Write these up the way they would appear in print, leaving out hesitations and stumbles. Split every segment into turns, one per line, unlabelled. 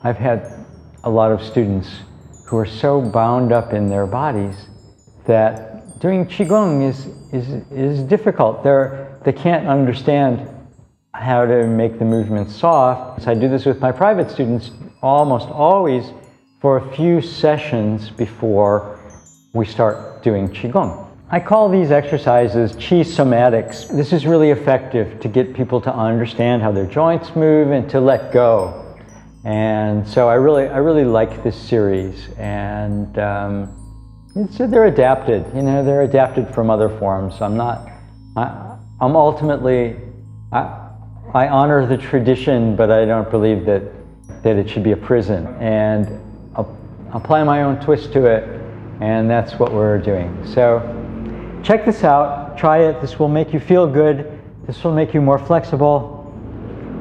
I've had a lot of students who are so bound up in their bodies that doing Qigong is difficult. They can't understand how to make the movements soft. So I do this with my private students almost always for a few sessions before we start doing Qigong. I call these exercises Qi somatics. This is really effective to get people to understand how their joints move and to let go. And so I really like this series, and they're adapted. You know, they're adapted from other forms. I honor the tradition, but I don't believe that it should be a prison, and I'll apply my own twist to it, and that's what we're doing. So check this out, try it. This will make you feel good. This will make you more flexible.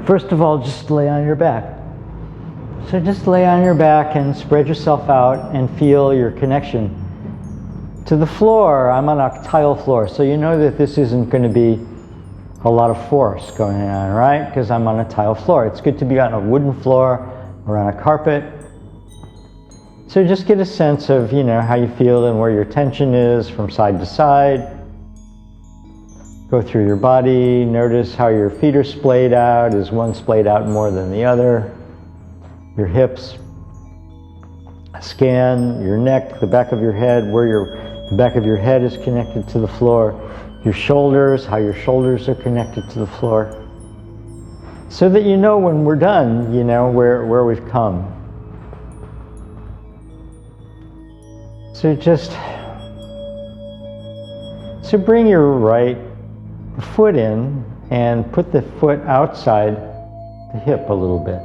First of all, just lay on your back. So just lay on your back and spread yourself out and feel your connection to the floor. I'm on a tile floor, so you know that this isn't going to be a lot of force going on, right? Because I'm on a tile floor. It's good to be on a wooden floor or on a carpet. So just get a sense of, you know, how you feel and where your tension is from side to side. Go through your body. Notice how your feet are splayed out. Is one splayed out more than the other? Your hips. Scan your neck, the back of your head, where the back of your head is connected to the floor. Your shoulders, how your shoulders are connected to the floor. So that you know when we're done, you know, where we've come. So bring your right foot in and put the foot outside the hip a little bit.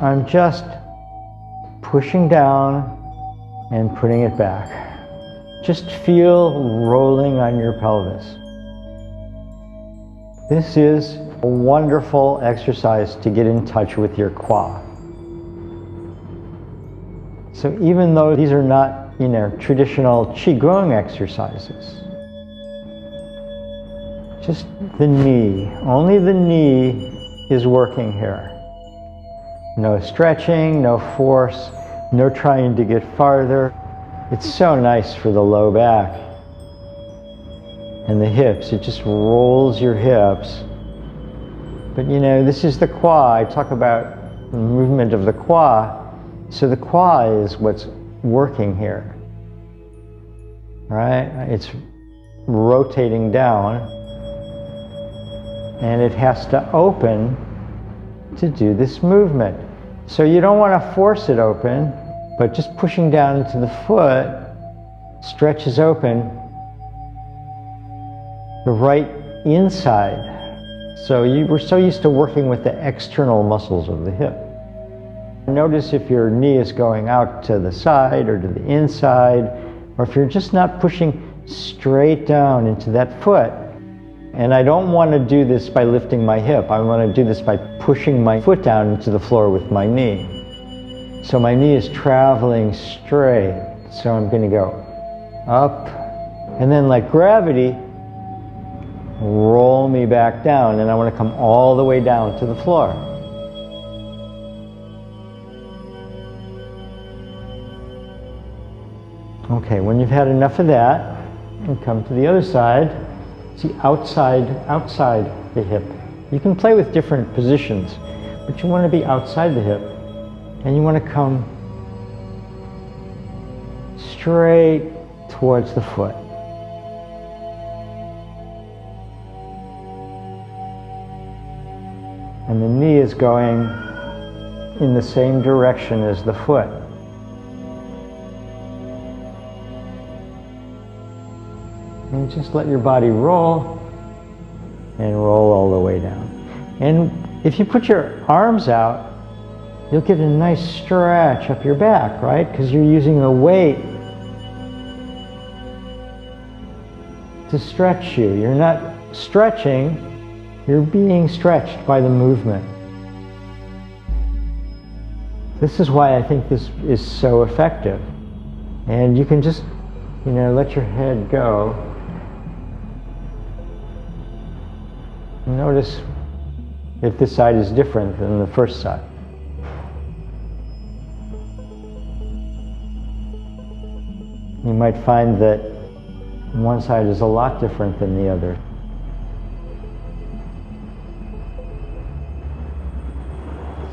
I'm just pushing down and putting it back. Just feel rolling on your pelvis. This is a wonderful exercise to get in touch with your qua. So even though these are not, you know, traditional Qigong exercises, just the knee, only the knee is working here. No stretching, no force, no trying to get farther. It's so nice for the low back and the hips. It just rolls your hips. But you know, this is the qua. I talk about the movement of the qua. So the qua is what's working here, right? It's rotating down, and it has to open to do this movement. So you don't want to force it open, but just pushing down into the foot stretches open the right inside. So we're so used to working with the external muscles of the hip. Notice if your knee is going out to the side or to the inside, or if you're just not pushing straight down into that foot. And I don't want to do this by lifting my hip. I want to do this by pushing my foot down into the floor with my knee. So my knee is traveling straight. So I'm going to go up, and then like gravity, roll me back down, and I want to come all the way down to the floor. Okay, when you've had enough of that, and come to the other side. See, outside the hip. You can play with different positions, but you want to be outside the hip, and you want to come straight towards the foot. And the knee is going in the same direction as the foot. And just let your body roll and roll all the way down. And if you put your arms out, you'll get a nice stretch up your back, right? Because you're using the weight to stretch you. You're not stretching, you're being stretched by the movement. This is why I think this is so effective. And you can just, you know, let your head go. Notice if this side is different than the first side. might find that one side is a lot different than the other.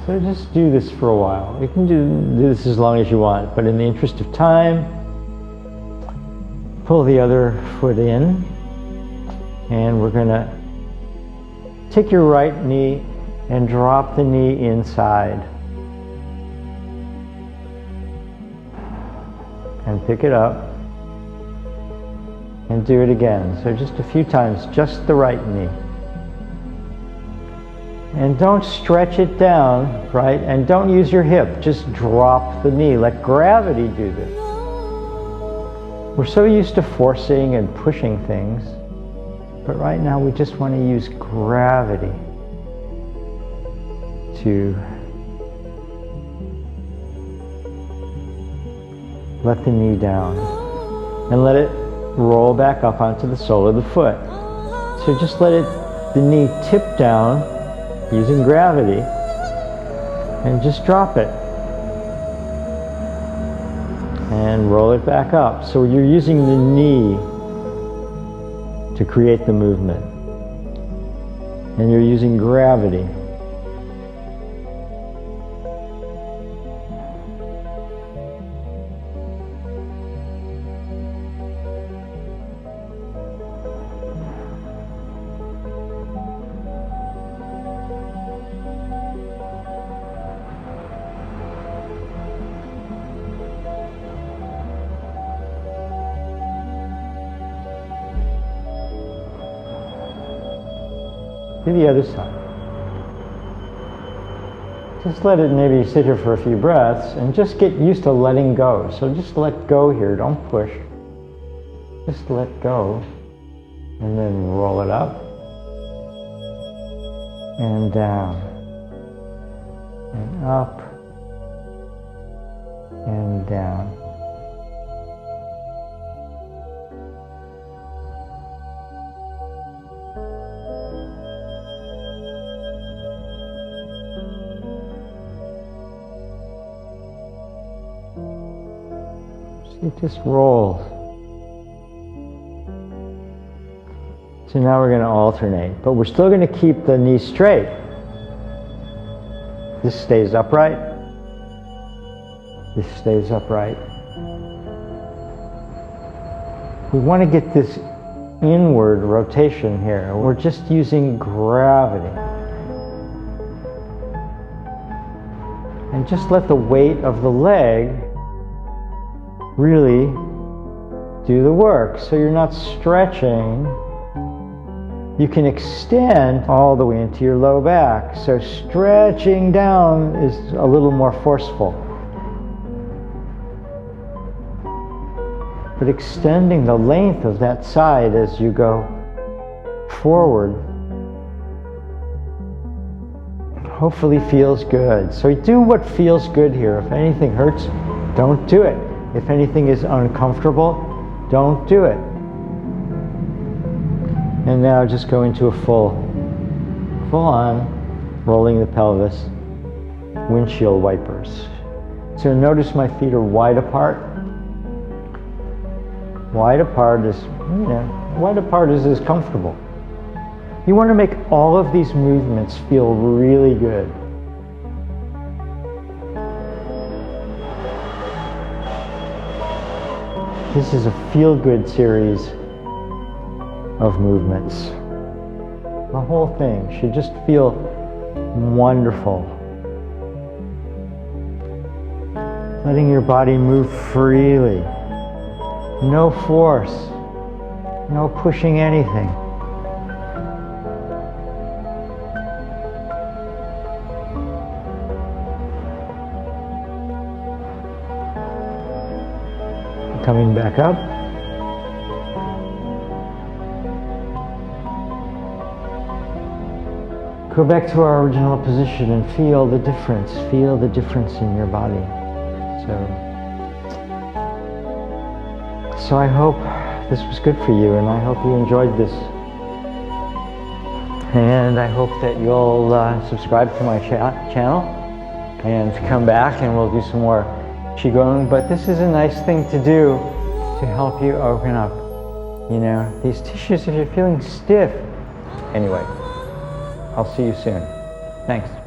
So just do this for a while. You can do this as long as you want, but in the interest of time, pull the other foot in, and we're going to take your right knee and drop the knee inside. And pick it up and do it again. So just a few times, just the right knee. And don't stretch it down, right? And don't use your hip, just drop the knee. Let gravity do this. We're so used to forcing and pushing things, but right now we just want to use gravity to let the knee down and let it roll back up onto the sole of the foot. So just let the knee tip down using gravity and just drop it and roll it back up. So you're using the knee to create the movement, and you're using gravity. Do the other side. Just let it maybe sit here for a few breaths and just get used to letting go. So just let go here, don't push. Just let go and then roll it up and down and up and down. It just rolls. So now we're going to alternate, but we're still going to keep the knee straight. This stays upright. This stays upright. We want to get this inward rotation here. We're just using gravity. And just let the weight of the leg really do the work. So you're not stretching. You can extend all the way into your low back. So stretching down is a little more forceful. But extending the length of that side as you go forward hopefully feels good. So do what feels good here. If anything hurts, don't do it. If anything is uncomfortable, don't do it. And now just go into a full on rolling the pelvis, windshield wipers. So notice my feet are wide apart. Wide apart is, wide apart is comfortable. You want to make all of these movements feel really good. This is a feel-good series of movements. The whole thing should just feel wonderful. Letting your body move freely. No force. No pushing anything. Coming back up. Go back to our original position and feel the difference. Feel the difference in your body. So I hope this was good for you, and I hope you enjoyed this. And I hope that you'll subscribe to my channel and come back and we'll do some more Qigong. But this is a nice thing to do to help you open up, you know, these tissues if you're feeling stiff. Anyway, I'll see you soon. Thanks.